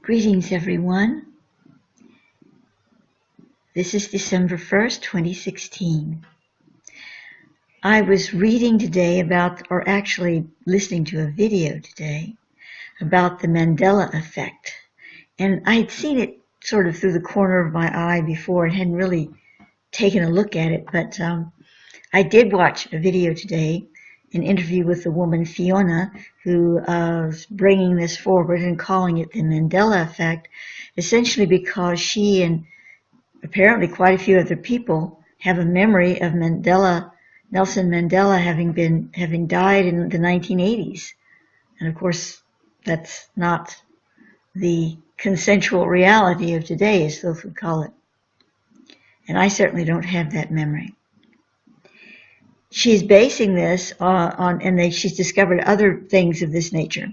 Greetings, everyone. This is December 1st, 2016. I was reading today about, or actually listening to a video today, about the Mandela effect. And I had seen it sort of through the corner of my eye before and hadn't really taken a look at it. But I did watch a video today, an interview with the woman Fiona, who is bringing this forward and calling it the Mandela effect, essentially because she and apparently quite a few other people have a memory of Nelson Mandela having died in the 1980s. And of course, that's not the consensual reality of today, as those would call it. And I certainly don't have that memory. She's basing this she's discovered other things of this nature,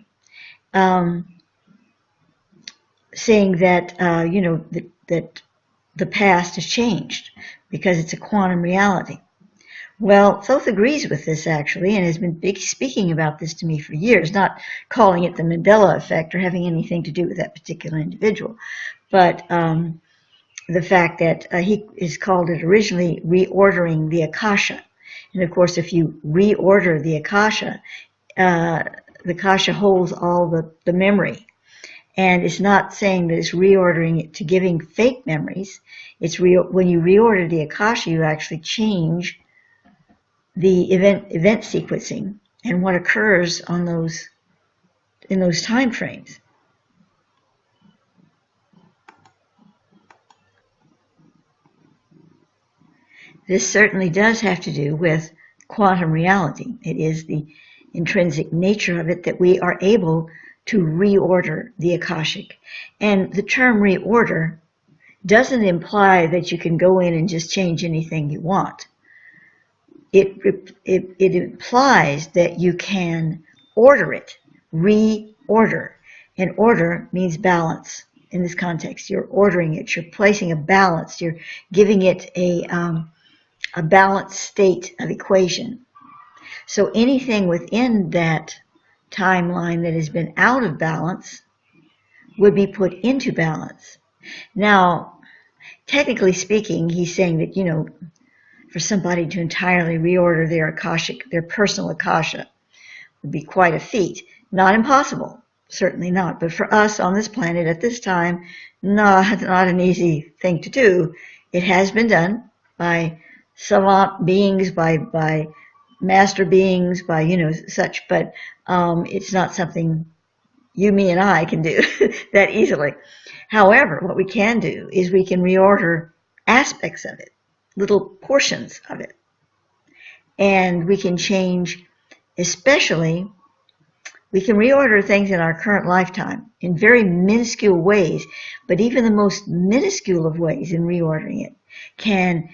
saying that, that the past has changed because it's a quantum reality. Well, Thoth agrees with this, actually, and has been speaking about this to me for years, not calling it the Mandela effect or having anything to do with that particular individual, but the fact that he has called it originally reordering the Akasha. And of course, if you reorder the Akasha holds all the memory. And it's not saying that it's reordering it to giving fake memories. It's when you reorder the Akasha, you actually change the event sequencing and what occurs on in those time frames. This certainly does have to do with quantum reality. It is the intrinsic nature of it that we are able to reorder the Akashic. And the term reorder doesn't imply that you can go in and just change anything you want. It implies that you can order it, reorder. And order means balance in this context. You're ordering it, you're placing a balance, you're giving it a balanced state of equation. So anything within that timeline that has been out of balance would be put into balance. Now, technically speaking, he's saying that, for somebody to entirely reorder their personal Akasha would be quite a feat. Not impossible, certainly not. But for us on this planet at this time, not an easy thing to do. It has been done by savant beings, by master beings, by, such, but it's not something you, me, and I can do that easily. However, what we can do is we can reorder aspects of it, little portions of it. And we can change, especially, we can reorder things in our current lifetime in very minuscule ways, but even the most minuscule of ways in reordering it can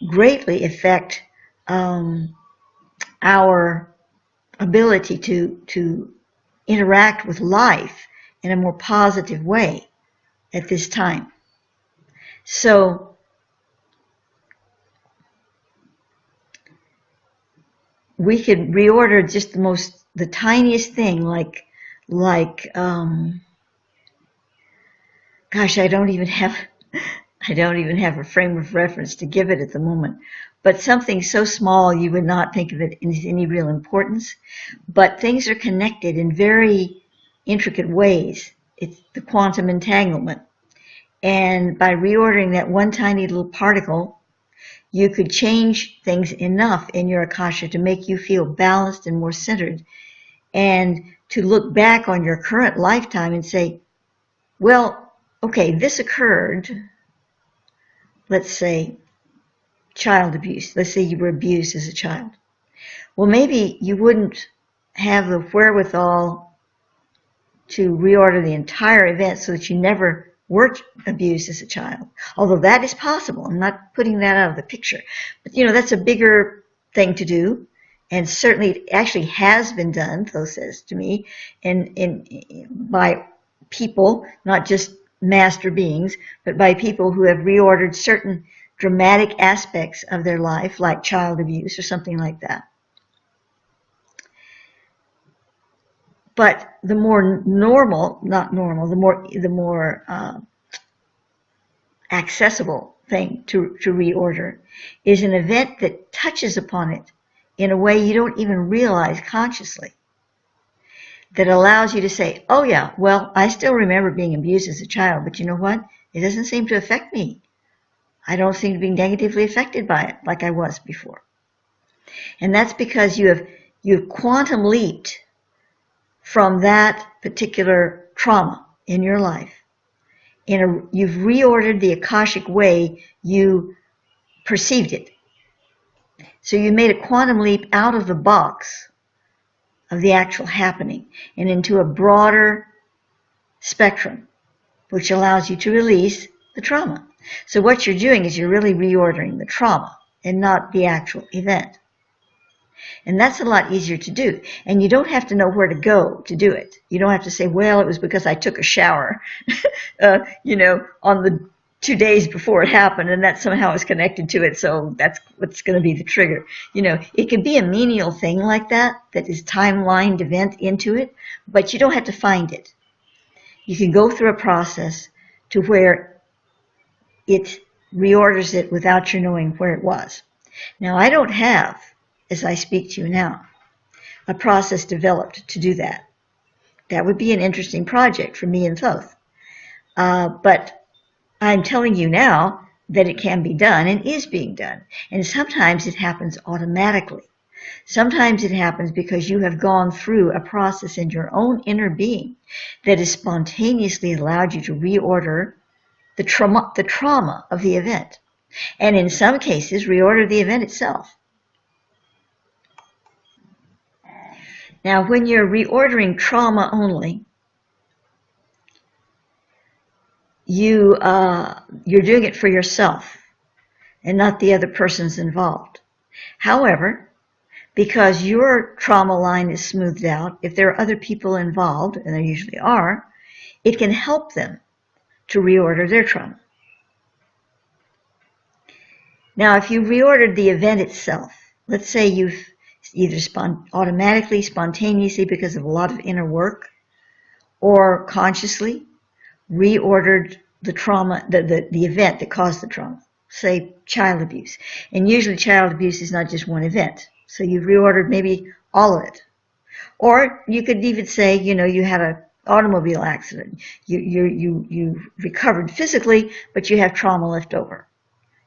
greatly affect our ability to interact with life in a more positive way at this time. So we could reorder just the tiniest thing, like gosh, I don't even have a frame of reference to give it at the moment, but something so small you would not think of it as any real importance, but things are connected in very intricate ways. It's the quantum entanglement. And by reordering that one tiny little particle, you could change things enough in your Akasha to make you feel balanced and more centered, and to look back on your current lifetime and say, well, okay, this occurred, let's say, child abuse. Let's say you were abused as a child. Well, maybe you wouldn't have the wherewithal to reorder the entire event so that you never were abused as a child, although that is possible. I'm not putting that out of the picture. But, that's a bigger thing to do, and certainly it actually has been done, Thoth says to me, by people, not just master beings, but by people who have reordered certain dramatic aspects of their life, like child abuse or something like that. But the more normal, not normal, the more accessible thing to reorder is an event that touches upon it in a way you don't even realize consciously, that allows you to say, oh yeah, well, I still remember being abused as a child, but you know what? It doesn't seem to affect me. I don't seem to be negatively affected by it like I was before. And that's because you've quantum leaped from that particular trauma in your life. You've reordered the Akashic way you perceived it. So you made a quantum leap out of the box of the actual happening and into a broader spectrum, which allows you to release the trauma. So what you're doing is you're really reordering the trauma and not the actual event. And that's a lot easier to do. And you don't have to know where to go to do it. You don't have to say, well, it was because I took a shower, on the 2 days before it happened, and that somehow is connected to it, so that's what's going to be the trigger. It could be a menial thing like that is timelined event into it, but you don't have to find it. You can go through a process to where it reorders it without you knowing where it was. Now, I don't have, as I speak to you now, a process developed to do that. That would be an interesting project for me and Thoth. But I'm telling you now that it can be done and is being done. And sometimes it happens automatically. Sometimes it happens because you have gone through a process in your own inner being that has spontaneously allowed you to reorder the trauma of the event. And in some cases, reorder the event itself. Now, when you're reordering trauma only, you're doing it for yourself and not the other persons involved. However, because your trauma line is smoothed out, if there are other people involved, and there usually are, it can help them to reorder their trauma. Now, if you reordered the event itself, let's say you've either automatically, spontaneously, because of a lot of inner work, or consciously reordered the trauma, the event that caused the trauma, say child abuse. And usually child abuse is not just one event. So you've reordered maybe all of it. Or you could even say, you had an automobile accident. You recovered physically, but you have trauma left over.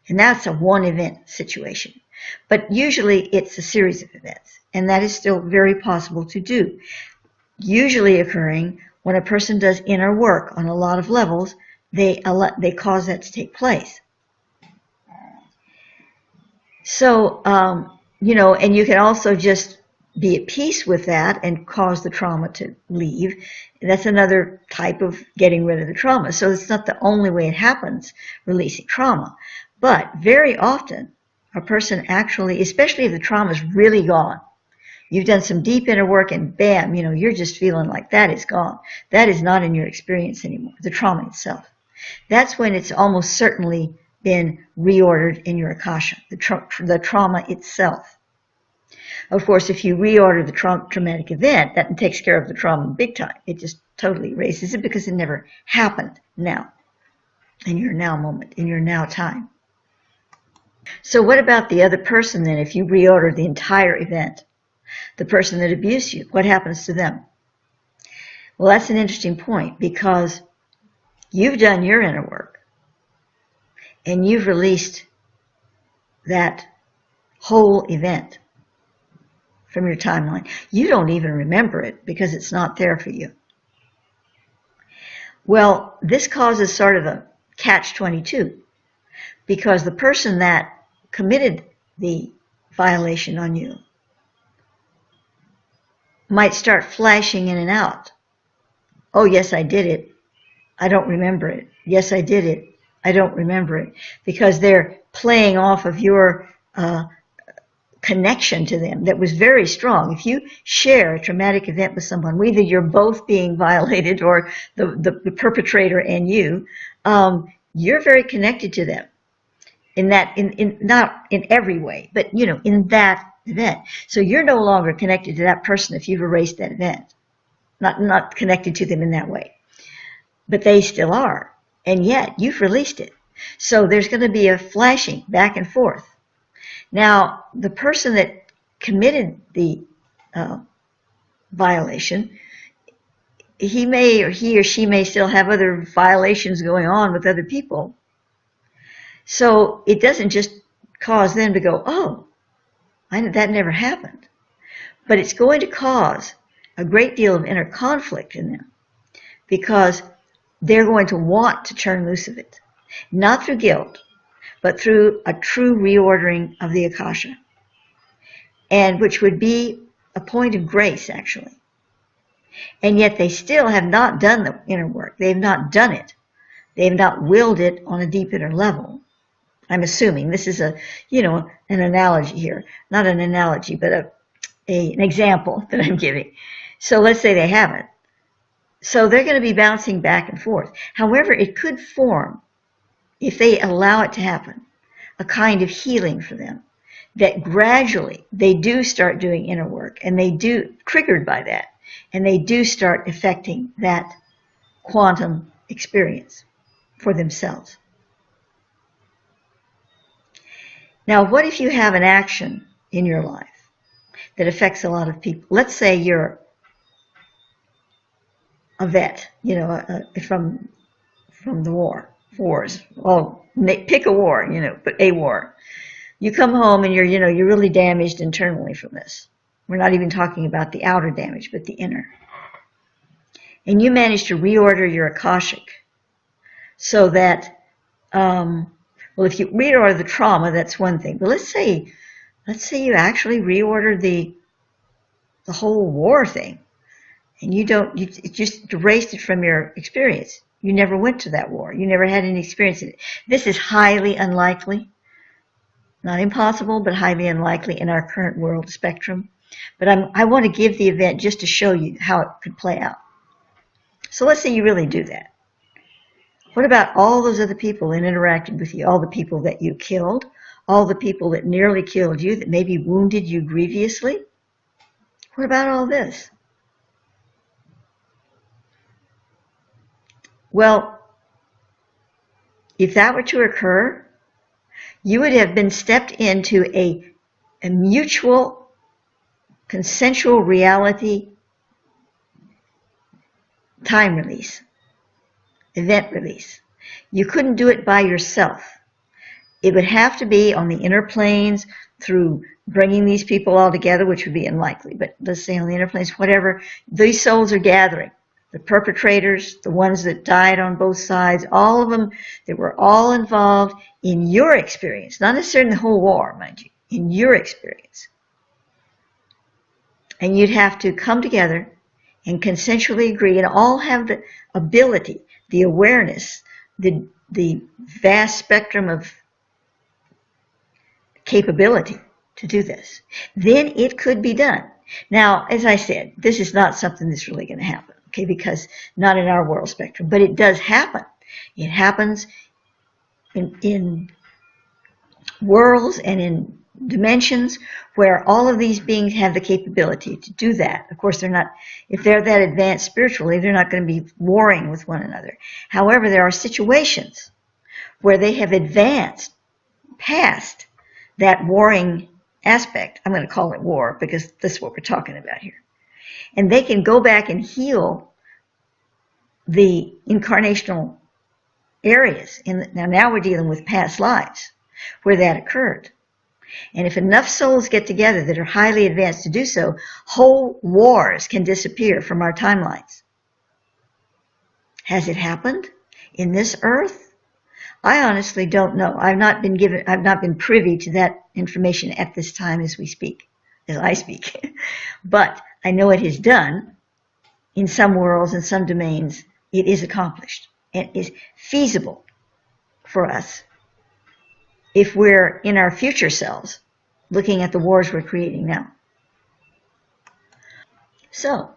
And that's a one event situation. But usually it's a series of events. And that is still very possible to do. Usually occurring when a person does inner work on a lot of levels, they cause that to take place. So, and you can also just be at peace with that and cause the trauma to leave. That's another type of getting rid of the trauma. So it's not the only way it happens, releasing trauma. But very often, a person actually, especially if the trauma is really gone, you've done some deep inner work and bam, you're just feeling like that is gone. That is not in your experience anymore, the trauma itself. That's when it's almost certainly been reordered in your Akasha, the trauma itself. Of course, if you reorder the traumatic event, that takes care of the trauma big time. It just totally erases it because it never happened now, in your now moment, in your now time. So what about the other person then? If you reorder the entire event, the person that abused you, what happens to them? Well, that's an interesting point because you've done your inner work and you've released that whole event from your timeline. You don't even remember it because it's not there for you. Well, this causes sort of a catch-22 because the person that committed the violation on you might start flashing in and out. Oh, yes, I did it. I don't remember it. Yes, I did it. I don't remember it. Because they're playing off of your connection to them that was very strong. If you share a traumatic event with someone, whether you're both being violated or the perpetrator and you're very connected to them. Not in every way, but in that event. So you're no longer connected to that person if you've erased that event. not connected to them in that way. But they still are. And yet you've released it. So there's going to be a flashing back and forth. Now, the person that committed the violation, he or she may still have other violations going on with other people. So it doesn't just cause them to go, oh, that never happened. But it's going to cause a great deal of inner conflict in them because they're going to want to turn loose of it. Not through guilt, but through a true reordering of the Akasha. And which would be a point of grace, actually. And yet they still have not done the inner work. They've not done it. They've not willed it on a deep inner level. I'm assuming this is an analogy here. Not an analogy, but an example that I'm giving. So let's say they haven't. So they're going to be bouncing back and forth. However, it could form, if they allow it to happen, a kind of healing for them. That gradually they do start doing inner work, and they do, triggered by that, and they do start affecting that quantum experience for themselves. Now, what if you have an action in your life that affects a lot of people? Let's say you're a vet, from the wars. Well, pick a war, but a war. You come home and you're really damaged internally from this. We're not even talking about the outer damage, but the inner. And you manage to reorder your Akashic so that, if you reorder the trauma, that's one thing. But let's say you actually reordered the whole war thing, and you just erased it from your experience. You never went to that war. You never had any experience in it. This is highly unlikely. Not impossible, but highly unlikely in our current world spectrum. But I want to give the event just to show you how it could play out. So let's say you really do that. What about all those other people that interacted with you, all the people that you killed, all the people that nearly killed you, that maybe wounded you grievously? What about all this? Well, if that were to occur, you would have been stepped into a mutual, consensual reality time release, event release. You couldn't do it by yourself. It would have to be on the inner planes through bringing these people all together, which would be unlikely, but let's say on the inner planes, whatever, these souls are gathering. The perpetrators, the ones that died on both sides, all of them, they were all involved in your experience, not necessarily in the whole war, mind you, in your experience. And you'd have to come together and consensually agree and all have the ability, the awareness, the vast spectrum of capability to do this. Then it could be done. Now, as I said, this is not something that's really going to happen. Okay, because not in our world spectrum, but it does happen. It happens in worlds and in dimensions where all of these beings have the capability to do that. Of course, they're not, if they're that advanced spiritually, they're not going to be warring with one another. However, there are situations where they have advanced past that warring aspect. I'm going to call it war because this is what we're talking about here. And they can go back and heal the incarnational areas. Now we're dealing with past lives where that occurred. And if enough souls get together that are highly advanced to do so, whole wars can disappear from our timelines. Has it happened in this earth? I honestly don't know. I've not been privy to that information at this time as I speak. But I know it is done in some worlds, in some domains. It is accomplished and is feasible for us if we're in our future selves looking at the wars we're creating now. So,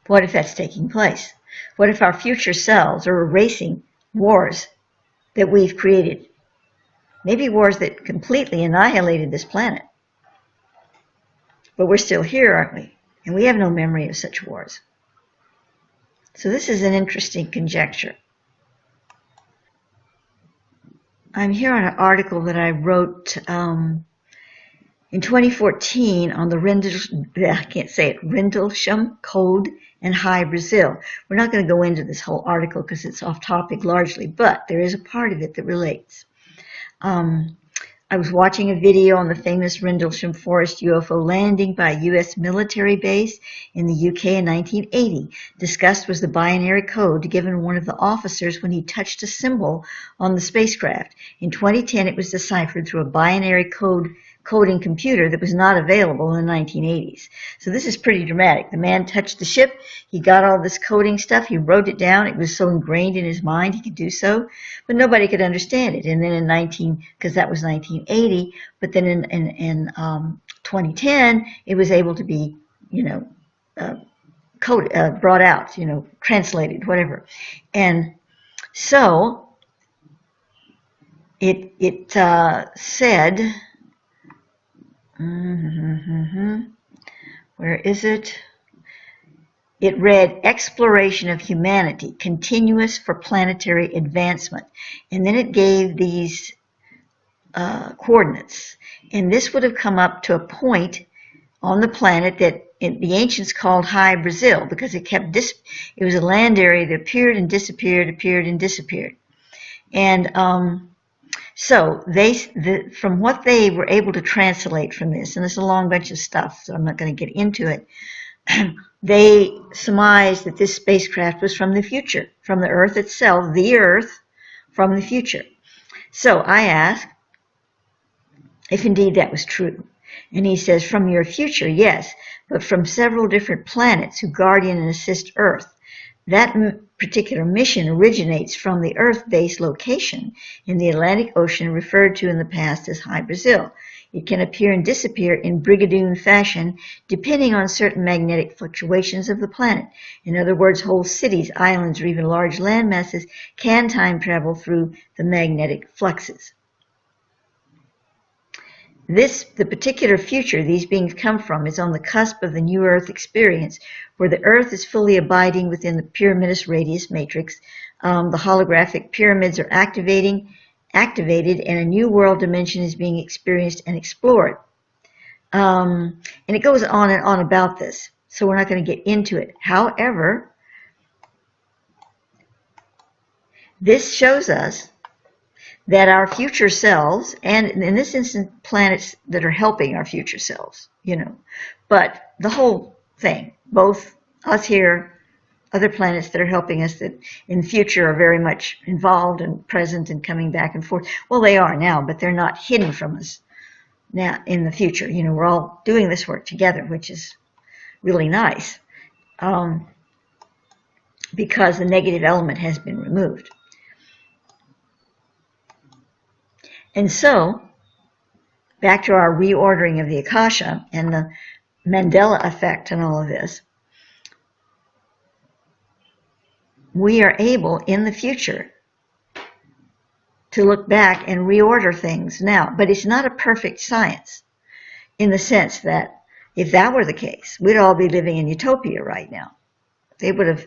what if that's taking place? What if our future selves are erasing wars that we've created? Maybe wars that completely annihilated this planet. But we're still here, aren't we? And we have no memory of such wars. So this is an interesting conjecture. I'm here on an article that I wrote in 2014 on the Rendlesham Code and High Brazil. We're not going to go into this whole article because it's off topic largely, but there is a part of it that relates. I was watching a video on the famous Rendlesham Forest UFO landing by a U.S. military base in the UK in 1980. Discussed was the binary code given one of the officers when he touched a symbol on the spacecraft. In 2010, it was deciphered through a binary coding computer that was not available in the 1980s. So this is pretty dramatic. The man touched the ship. He got all this coding stuff. He wrote it down. It was so ingrained in his mind he could do so, but nobody could understand it. And then because that was 1980, but then in 2010, it was able to be, coded, brought out, translated, whatever. And so it said, where is it? It read exploration of humanity, continuous for planetary advancement. And then it gave these coordinates. And this would have come up to a point on the planet that the ancients called High Brazil, because it was a land area that appeared and disappeared, appeared and disappeared. And so from what they were able to translate from this, and it's a long bunch of stuff, so I'm not going to get into it, they surmised that this spacecraft was from the future, from the Earth itself, the Earth from the future. So I asked if indeed that was true. And he says, from your future, yes, but from several different planets who guardian and assist Earth. That particular mission originates from the Earth-based location in the Atlantic Ocean referred to in the past as High Brazil. It can appear and disappear in brigadoon fashion depending on certain magnetic fluctuations of the planet. In other words, whole cities, islands, or even large land masses can time travel through the magnetic fluxes. The particular future these beings come from is on the cusp of the new Earth experience, where the Earth is fully abiding within the pyramidus radius matrix. The holographic pyramids are activated, and a new world dimension is being experienced and explored. And it goes on and on about this, so we're not going to get into it. However, this shows us that our future selves, and in this instance, planets that are helping our future selves, but the whole thing, both us here, other planets that are helping us that in the future are very much involved and present and coming back and forth. Well, they are now, but they're not hidden from us now in the future. We're all doing this work together, which is really nice, because the negative element has been removed. And so, back to our reordering of the Akasha and the Mandela effect and all of this, we are able in the future to look back and reorder things now. But it's not a perfect science in the sense that if that were the case, we'd all be living in utopia right now. They would have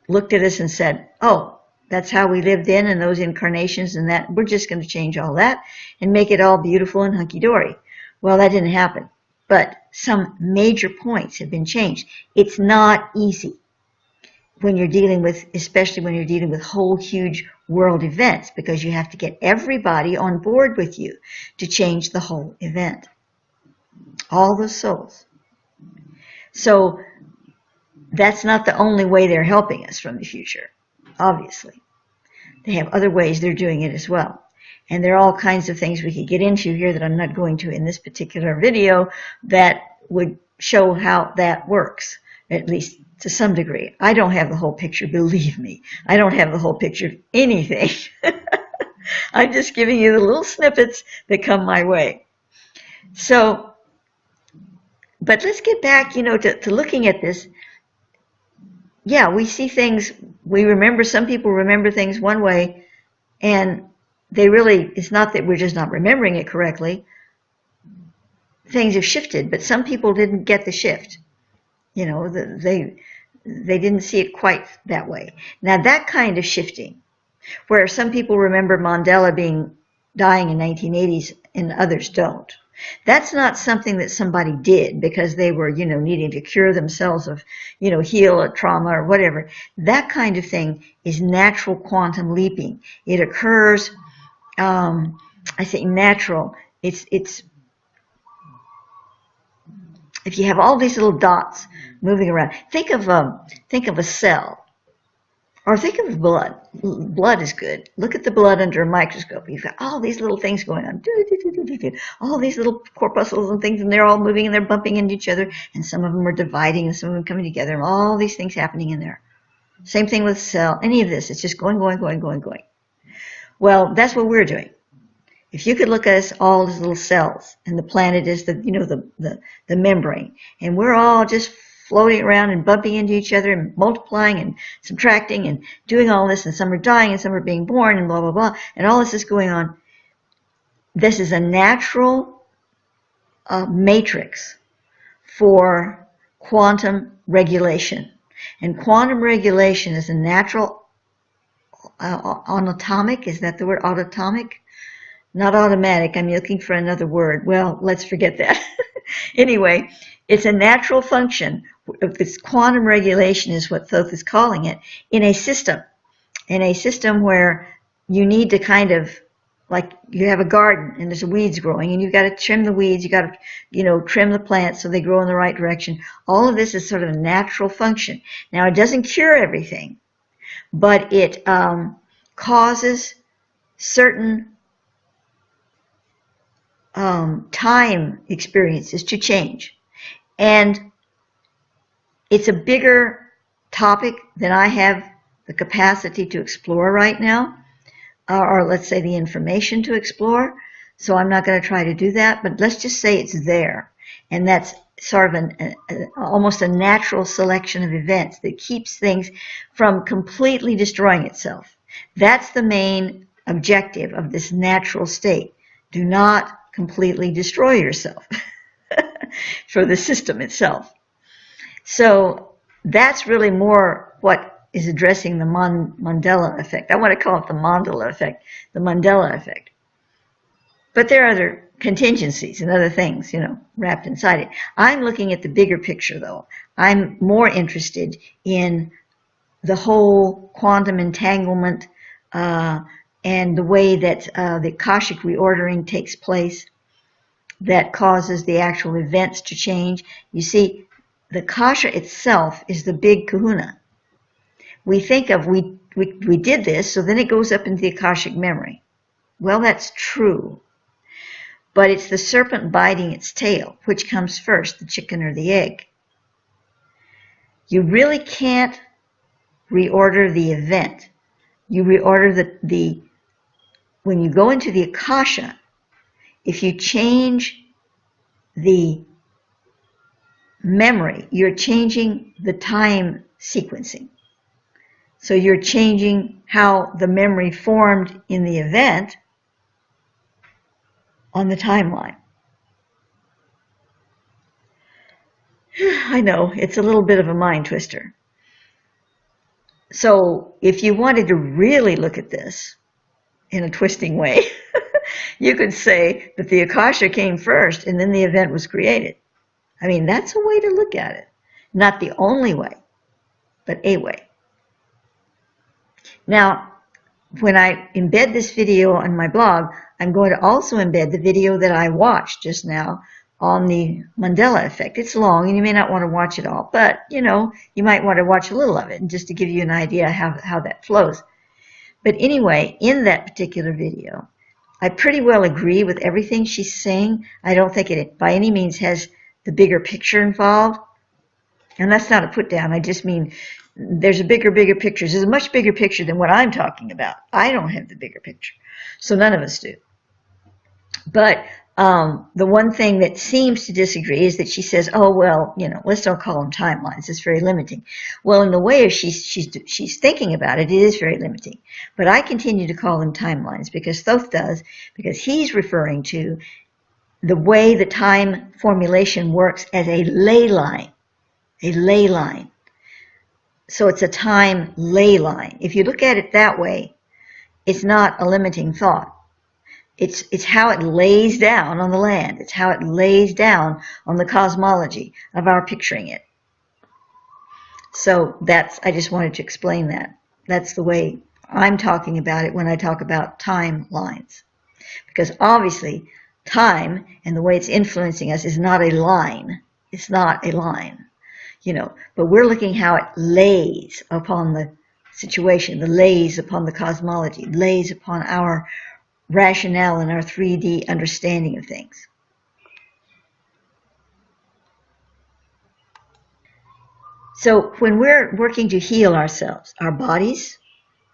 looked at us and said, oh, that's how we lived in those incarnations, and that we're just going to change all that and make it all beautiful and hunky-dory. Well, that didn't happen. But some major points have been changed. It's not easy when you're dealing with, especially when you're dealing with whole huge world events, because you have to get everybody on board with you to change the whole event. All the souls. So that's not the only way they're helping us from the future. Obviously, they have other ways they're doing it as well. And there are all kinds of things we could get into here that I'm not going to in this particular video that would show how that works, at least to some degree. I don't have the whole picture, believe me. I don't have the whole picture of anything. I'm just giving you the little snippets that come my way. So, but let's get back, to looking at this. Yeah, we see things, some people remember things one way, and it's not that we're just not remembering it correctly. Things have shifted, but some people didn't get the shift. they didn't see it quite that way. Now that kind of shifting, where some people remember Mandela dying in 1980s and others don't. That's not something that somebody did because they were, needing to cure themselves of, heal a trauma or whatever. That kind of thing is natural quantum leaping. It occurs, I say natural. It's if you have all these little dots moving around. Think of a cell. Or think of blood. Blood is good. Look at the blood under a microscope. You've got all these little things going on. All these little corpuscles and things, and they're all moving and they're bumping into each other, and some of them are dividing and some of them coming together, and all these things happening in there. Same thing with cell. Any of this, it's just going. Well, that's what we're doing. If you could look at us all as little cells, and the planet is the membrane, and we're all just floating around and bumping into each other and multiplying and subtracting and doing all this, and some are dying and some are being born and blah, blah, blah, and all this is going on. This is a natural matrix for quantum regulation. And quantum regulation is a natural autonomic, is that the word autonomic? Not automatic, I'm looking for another word. Well, let's forget that. Anyway, it's a natural function. This quantum regulation is what Thoth is calling it, in a system where you need to kind of, like you have a garden and there's weeds growing and you've got to trim the weeds, you got to, trim the plants so they grow in the right direction. All of this is sort of a natural function. Now, it doesn't cure everything, but it causes certain time experiences to change. And it's a bigger topic than I have the capacity to explore right now, or let's say the information to explore. So I'm not going to try to do that, but let's just say it's there. And that's sort of almost a natural selection of events that keeps things from completely destroying itself. That's the main objective of this natural state. Do not completely destroy yourself for the system itself. So that's really more what is addressing the Mandela effect. I want to call it the Mandela effect, the Mandela effect. But there are other contingencies and other things, wrapped inside it. I'm looking at the bigger picture, though. I'm more interested in the whole quantum entanglement and the way that the Akashic reordering takes place that causes the actual events to change. You see, the Akasha itself is the big kahuna. We think of, we did this, so then it goes up into the Akashic memory. Well, that's true. But it's the serpent biting its tail. Which comes first, the chicken or the egg? You really can't reorder the event. You reorder when you go into the Akasha, if you change the memory, you're changing the time sequencing. So you're changing how the memory formed in the event on the timeline. I know, it's a little bit of a mind twister. So if you wanted to really look at this in a twisting way, you could say that the Akasha came first and then the event was created. I mean, that's a way to look at it. Not the only way, but a way. Now, when I embed this video on my blog, I'm going to also embed the video that I watched just now on the Mandela effect. It's long and you may not want to watch it all, but you might want to watch a little of it just to give you an idea how that flows. But anyway, in that particular video, I pretty well agree with everything she's saying. I don't think it by any means has the bigger picture involved. And that's not a put down. I just mean there's a bigger picture. There's a much bigger picture than what I'm talking about. I don't have the bigger picture. So none of us do. But the one thing that seems to disagree is that she says, oh, well, let's don't call them timelines. It's very limiting. Well, in the way she's thinking about it, it is very limiting. But I continue to call them timelines because Thoth does, because he's referring to the way the time formulation works as a ley line. A ley line. So it's a time ley line. If you look at it that way, it's not a limiting thought. It's how it lays down on the land. It's how it lays down on the cosmology of our picturing it. So I just wanted to explain that. That's the way I'm talking about it when I talk about timelines. Because obviously, time and the way it's influencing us is not a line. It's not a line, but we're looking how it lays upon the situation, lays upon the cosmology, lays upon our rationale and our 3D understanding of things. So when we're working to heal ourselves, our bodies,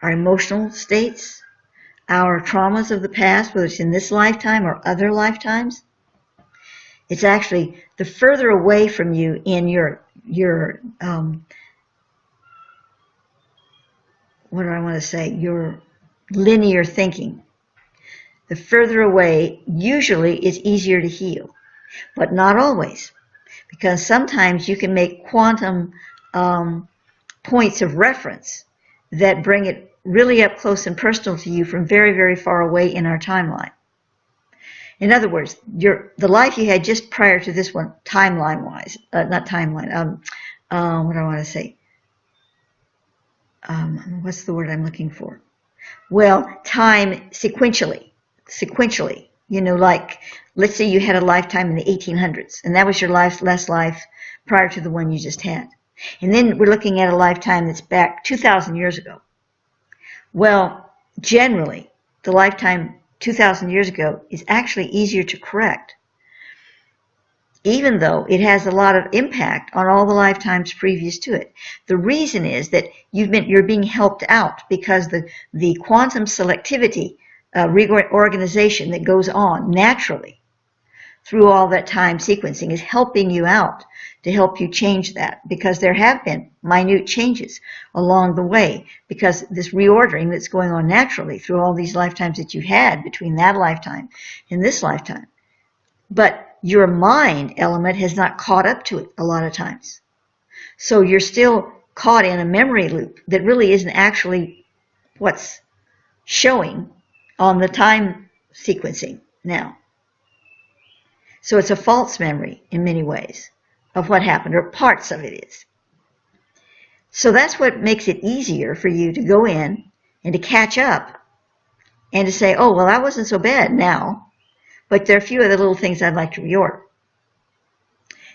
our emotional states, our traumas of the past, whether it's in this lifetime or other lifetimes, it's actually the further away from you in your what do I want to say, your linear thinking. The further away usually is easier to heal, but not always, because sometimes you can make quantum points of reference that bring it really up close and personal to you from very, very far away in our timeline. In other words, the life you had just prior to this one, timeline-wise, not timeline, what do I want to say? What's the word I'm looking for? Well, time sequentially, like, let's say you had a lifetime in the 1800s, and that was your last life prior to the one you just had. And then we're looking at a lifetime that's back 2,000 years ago. Well, generally, the lifetime 2,000 years ago is actually easier to correct, even though it has a lot of impact on all the lifetimes previous to it. The reason is that you're being helped out because the quantum selectivity reorganization that goes on naturally through all that time sequencing is helping you out to help you change that, because there have been minute changes along the way, because this reordering that's going on naturally through all these lifetimes that you had between that lifetime and this lifetime. But your mind element has not caught up to it a lot of times. So you're still caught in a memory loop that really isn't actually what's showing on the time sequencing now. So it's a false memory in many ways of what happened, or parts of it is. So that's what makes it easier for you to go in and to catch up and to say, oh, well, that wasn't so bad now, but there are a few other little things I'd like to reorder.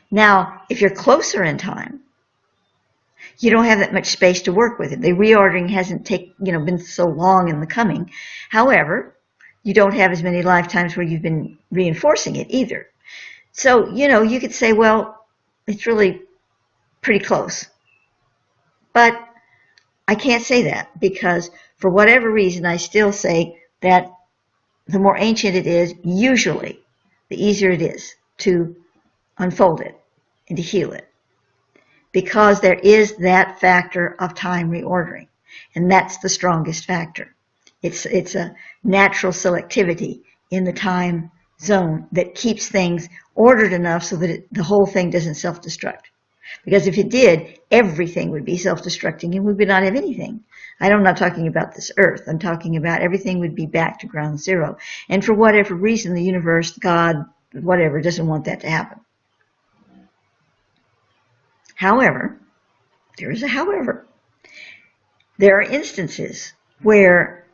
Now, if you're closer in time, you don't have that much space to work with it. The reordering hasn't been so long in the coming. However, you don't have as many lifetimes where you've been reinforcing it either. So, you could say, well, it's really pretty close. But I can't say that, because for whatever reason, I still say that the more ancient it is, usually the easier it is to unfold it and to heal it, because there is that factor of time reordering, and that's the strongest factor. It's a natural selectivity in the time zone that keeps things ordered enough so that the whole thing doesn't self-destruct. Because if it did, everything would be self-destructing and we would not have anything. I'm not talking about this earth. I'm talking about everything would be back to ground zero. And for whatever reason, the universe, God, whatever, doesn't want that to happen. However, there is a however. There are instances where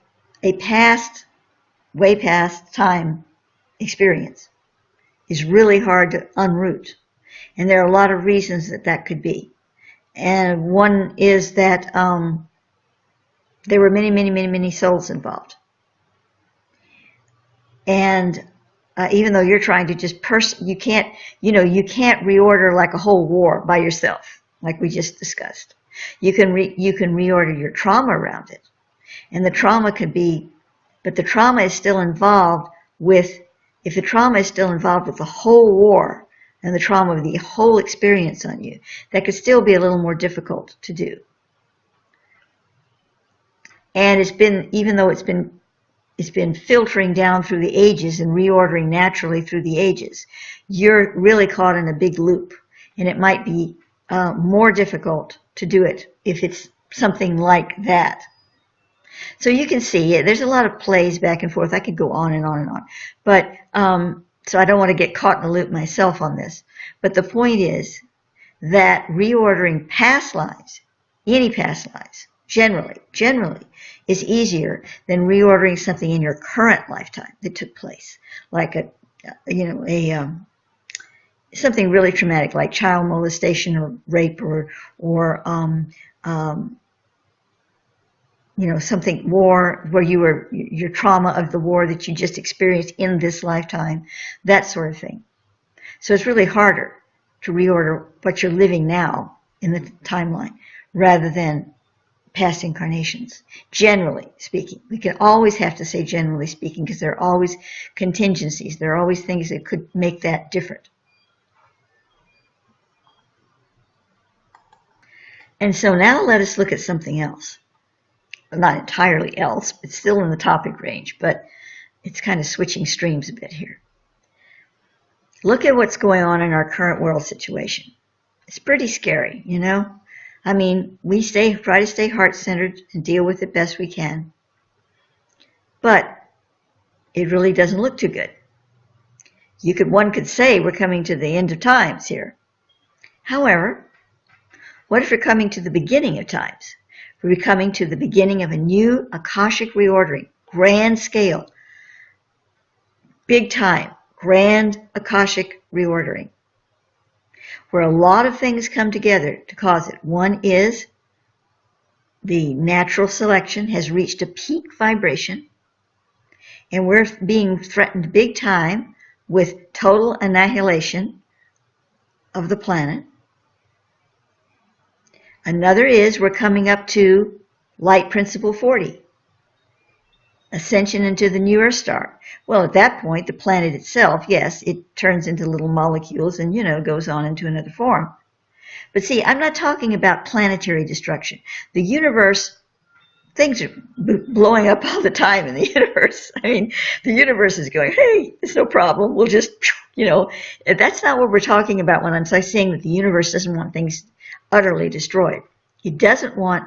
a way past time experience is really hard to unroot. And there are a lot of reasons that could be. And one is that there were many, many, many, many souls involved. And even though you're trying to just you can't reorder like a whole war by yourself, like we just discussed. You can reorder your trauma around it. And the trauma could be, but the trauma is still involved with, if the trauma is still involved with the whole war and the trauma of the whole experience on you, that could still be a little more difficult to do. And even though it's been filtering down through the ages and reordering naturally through the ages, you're really caught in a big loop, and it might be more difficult to do it if it's something like that. So you can see there's a lot of plays back and forth. I could go on and on and on. But so I don't want to get caught in a loop myself on this. But the point is that reordering past lives, any past lives, generally, is easier than reordering something in your current lifetime that took place, like something really traumatic, like child molestation or rape or something war where your trauma of the war that you just experienced in this lifetime, that sort of thing. So it's really harder to reorder what you're living now in the timeline rather than past incarnations. Generally speaking, we can always have to say generally speaking because there are always contingencies. There are always things that could make that different. And so now let us look at something else. Not entirely else, but still in the topic range, but it's kind of switching streams a bit here. Look at what's going on in our current world situation. It's pretty scary, you know? I mean, we try to stay heart-centered and deal with it best we can. But it really doesn't look too good. One could say we're coming to the end of times here. However, what if we're coming to the beginning of times? We're coming to the beginning of a new Akashic reordering, grand scale, big time, grand Akashic reordering, where a lot of things come together to cause it. One is the natural selection has reached a peak vibration, and we're being threatened big time with total annihilation of the planet. Another is we're coming up to light principle 40, ascension into the new Earth star. Well, at that point, the planet itself, yes, it turns into little molecules and, goes on into another form. But see, I'm not talking about planetary destruction. The universe, things are blowing up all the time in the universe. I mean, the universe is going, hey, it's no problem. We'll just, that's not what we're talking about when I'm saying that the universe doesn't want things utterly destroyed. It doesn't want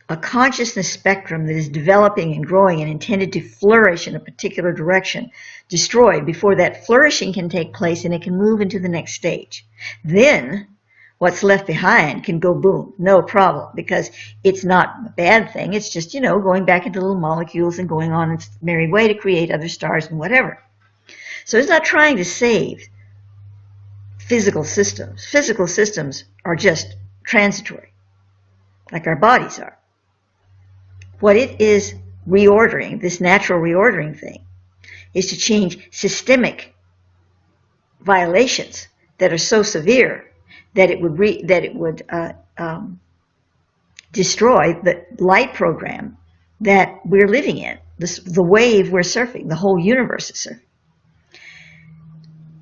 a consciousness spectrum that is developing and growing and intended to flourish in a particular direction destroyed before that flourishing can take place and it can move into the next stage. Then what's left behind can go boom, no problem, because it's not a bad thing. It's just, going back into little molecules and going on its merry way to create other stars and whatever. So it's not trying to save physical systems. Physical systems are just transitory, like our bodies are. What it is reordering, this natural reordering thing, is to change systemic violations that are so severe that it would destroy the light program that we're living in, the wave we're surfing, the whole universe is surfing.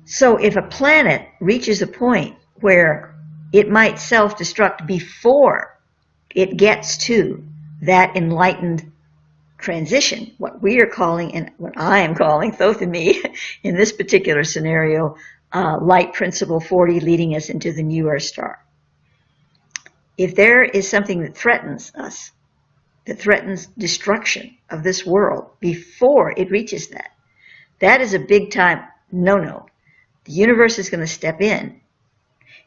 So if a planet reaches a point where it might self-destruct before it gets to that enlightened transition, what we are calling, and what I am calling, Thoth and me, in this particular scenario, light principle 40 leading us into the new Earth star. If there is something that threatens us, that threatens destruction of this world before it reaches that, that is a big time no-no. The universe is going to step in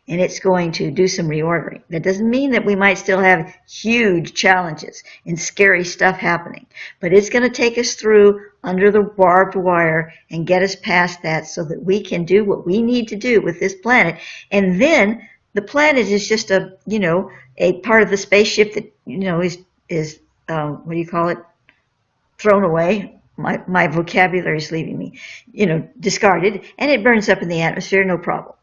and it's going to do some reordering. That doesn't mean that we might still have huge challenges and scary stuff happening, but it's going to take us through under the barbed wire and get us past that so that we can do what we need to do with this planet. And then the planet is just a part of the spaceship that, is what do you call it? Thrown away. My vocabulary is leaving me, discarded, and it burns up in the atmosphere, no problem.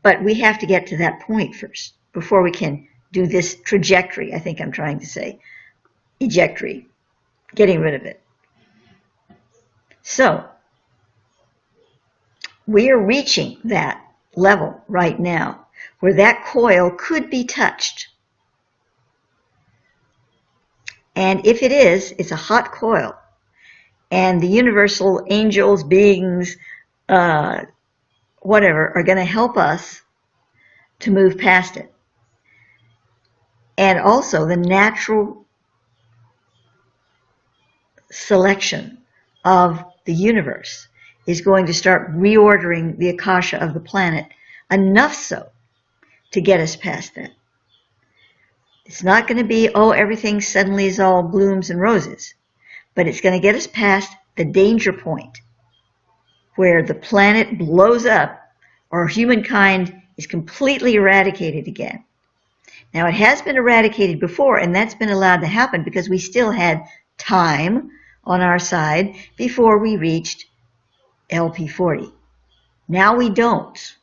But we have to get to that point first before we can do this trajectory, I think I'm trying to say, ejectory, getting rid of it. So we are reaching that level right now where that coil could be touched. And if it is, it's a hot coil. And the universal angels, beings, whatever, are going to help us to move past it. And also the natural selection of the universe is going to start reordering the Akasha of the planet, enough so to get us past that. It's not going to be, oh, everything suddenly is all blooms and roses, but it's going to get us past the danger point where the planet blows up or humankind is completely eradicated again. Now, it has been eradicated before, and that's been allowed to happen because we still had time on our side before we reached LP40. Now we don't.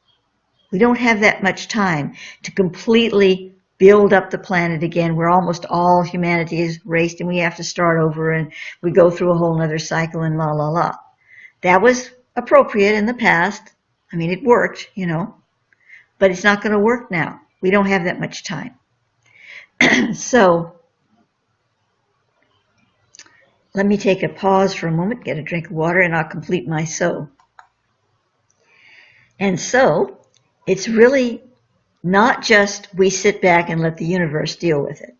We don't have that much time to completely build up the planet again, where almost all humanity is erased and we have to start over and we go through a whole other cycle and la la la. That was appropriate in the past. I mean, it worked, you know, but it's not going to work now. We don't have that much time. So let me take a pause for a moment, get a drink of water, and I'll complete my so. And so it's really not just we sit back and let the universe deal with it.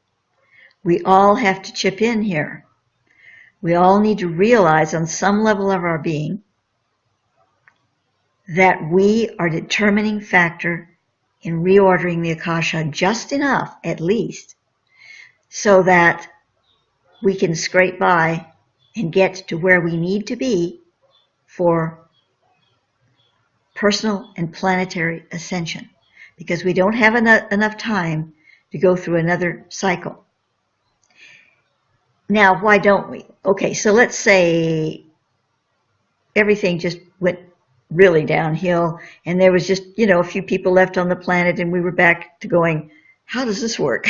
We all have to chip in here. We all need to realize on some level of our being that we are a determining factor in reordering the Akasha just enough, at least, so that we can scrape by and get to where we need to be for personal and planetary ascension, because we don't have enough time to go through another cycle. Now, why don't we? Okay, so let's say everything just went really downhill and there was just, you know, a few people left on the planet and we were back to going, how does this work?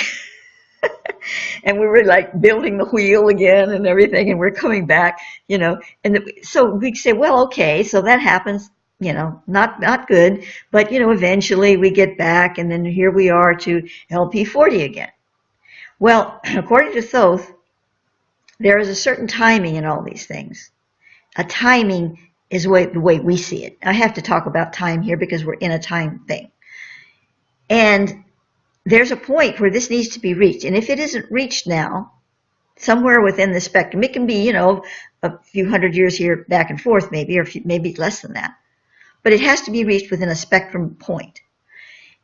And we were like building the wheel again and everything, and we're coming back, you know, and so we say, well, okay, so that happens, you know, not good, but, you know, eventually we get back and then here we are to LP40 again. Well, according to Thoth, there is a certain timing in all these things. A timing is the way we see it. I have to talk about time here because we're in a time thing. And there's a point where this needs to be reached. And if it isn't reached now, somewhere within the spectrum, it can be, you know, a few hundred years here back and forth maybe, or maybe less than that. But it has to be reached within a spectrum point.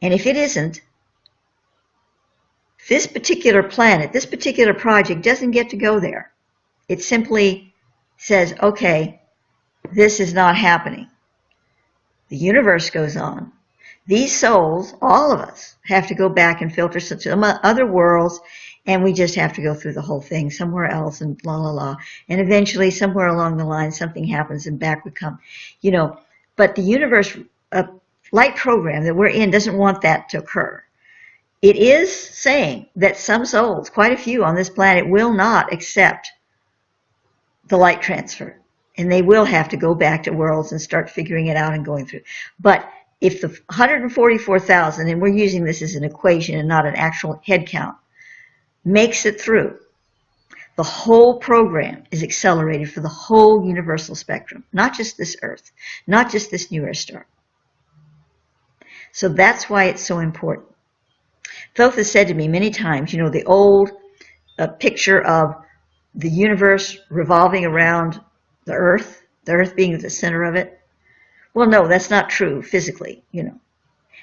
And if it isn't, this particular planet, this particular project doesn't get to go there. It simply says, okay, this is not happening. The universe goes on. These souls, all of us, have to go back and filter some other worlds, and we just have to go through the whole thing somewhere else and la la la. And eventually, somewhere along the line, something happens and back we come. You know, but the universe light program that we're in doesn't want that to occur. It is saying that some souls, quite a few on this planet, will not accept the light transfer. And they will have to go back to worlds and start figuring it out and going through. But if the 144,000, and we're using this as an equation and not an actual head count, makes it through, the whole program is accelerated for the whole universal spectrum, not just this Earth, not just this nearest star. So that's why it's so important. Thoth has said to me many times, you know, the old picture of the universe revolving around the Earth being at the center of it. Well, no, that's not true physically, you know.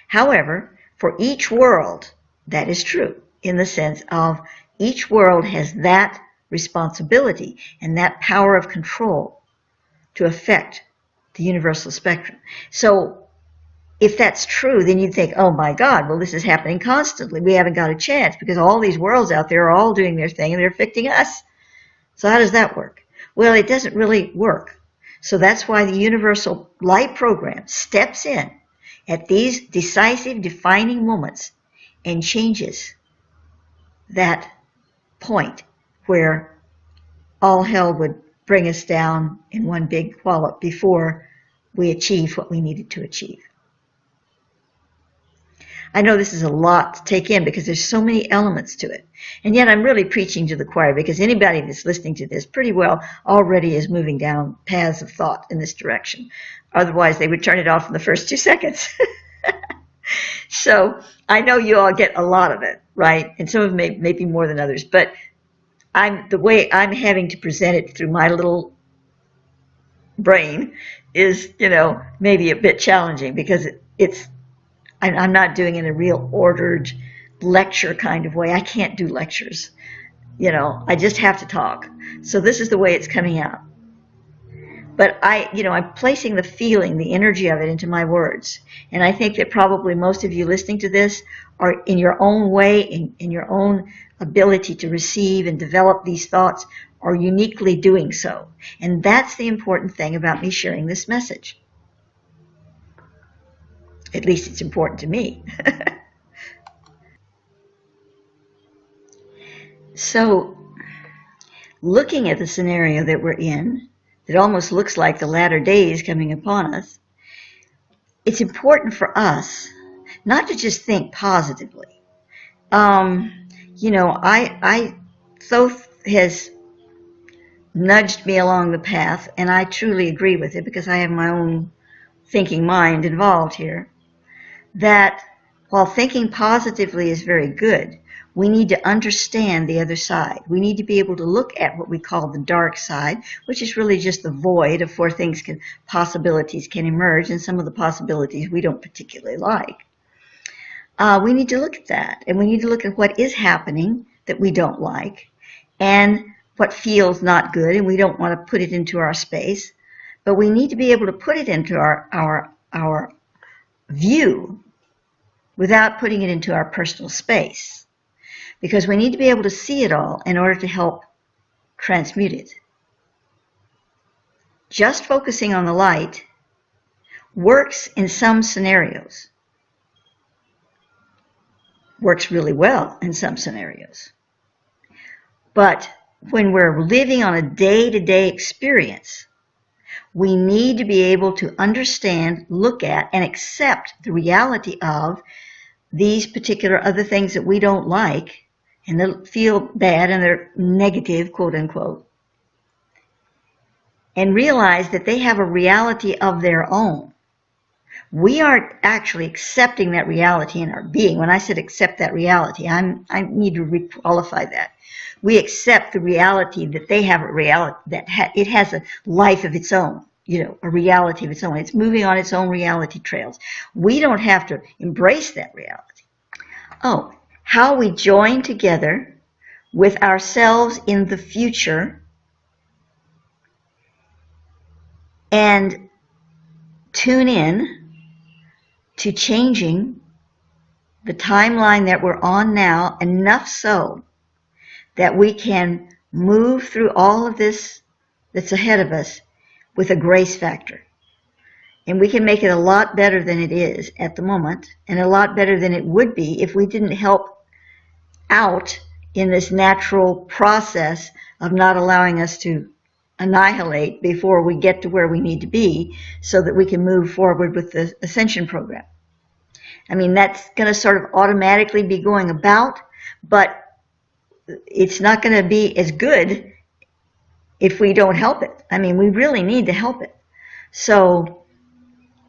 However, for each world, that is true in the sense of each world has that responsibility and that power of control to affect the universal spectrum. So if that's true, then you'd think, oh my God, well, this is happening constantly. We haven't got a chance because all these worlds out there are all doing their thing and they're affecting us. So how does that work? Well, it doesn't really work. So that's why the Universal Light Program steps in at these decisive, defining moments and changes that point where all hell would bring us down in one big wallop before we achieve what we needed to achieve. I know this is a lot to take in because there's so many elements to it. And yet I'm really preaching to the choir because anybody that's listening to this pretty well already is moving down paths of thought in this direction. Otherwise, they would turn it off in the first 2 seconds. So I know you all get a lot of it, right? And some of them may be more than others, but the way I'm having to present it through my little brain is, maybe a bit challenging because I'm not doing it in a real ordered lecture kind of way. I can't do lectures. I just have to talk. So this is the way it's coming out. But I'm placing the feeling, the energy of it into my words. And I think that probably most of you listening to this are in your own way, in your own ability to receive and develop these thoughts, are uniquely doing so. And that's the important thing about me sharing this message. At least it's important to me. So, looking at the scenario that we're in, it almost looks like the latter days coming upon us, it's important for us not to just think positively. Thoth has nudged me along the path, and I truly agree with it because I have my own thinking mind involved here, that while thinking positively is very good, we need to understand the other side. We need to be able to look at what we call the dark side, which is really just the void of where possibilities can emerge, and some of the possibilities we don't particularly like. We need to look at that, and we need to look at what is happening that we don't like, and what feels not good, and we don't want to put it into our space, but we need to be able to put it into our view without putting it into our personal space, because we need to be able to see it all in order to help transmute it. Just focusing on the light works in some scenarios, works really well in some scenarios. But when we're living on a day-to-day experience, we need to be able to understand, look at, and accept the reality of these particular other things that we don't like and that feel bad and they're negative, quote unquote, and realize that they have a reality of their own. We aren't actually accepting that reality in our being. When I said accept that reality, I need to re-qualify that. We accept the reality that they have a reality, that it has a life of its own, a reality of its own. It's moving on its own reality trails. We don't have to embrace that reality. Oh, how we join together with ourselves in the future and tune in to changing the timeline that we're on now, enough so that we can move through all of this that's ahead of us with a grace factor. And we can make it a lot better than it is at the moment, and a lot better than it would be if we didn't help out in this natural process of not allowing us to annihilate before we get to where we need to be so that we can move forward with the ascension program. I mean, that's going to sort of automatically be going about, but it's not going to be as good if we don't help it. I mean, we really need to help it. So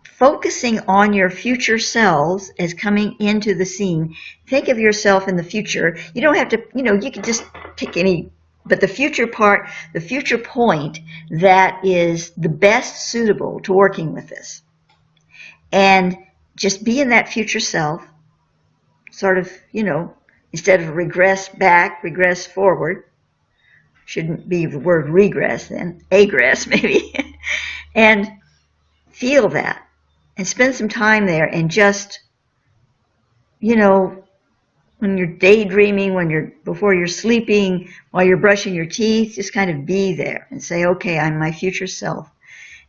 focusing on your future selves as coming into the scene, think of yourself in the future. You don't have to, you can just pick any, but the future part, the future point that is the best suitable to working with this. And just be in that future self, sort of, instead of regress back, regress forward. Shouldn't be the word regress then, agress maybe. And feel that. And spend some time there and just, when you're daydreaming, before you're sleeping, while you're brushing your teeth, just kind of be there and say, okay, I'm my future self.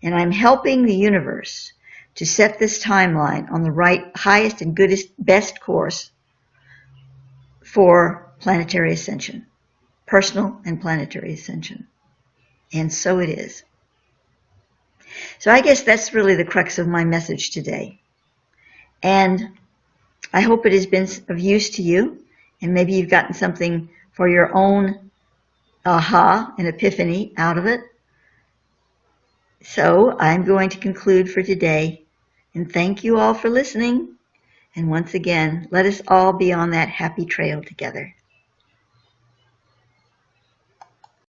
And I'm helping the universe to set this timeline on the right, highest and goodest, best course for planetary ascension, personal and planetary ascension. And so it is. So I guess that's really the crux of my message today. And I hope it has been of use to you, and maybe you've gotten something for your own aha and epiphany out of it. So I'm going to conclude for today, and thank you all for listening. And once again, let us all be on that happy trail together.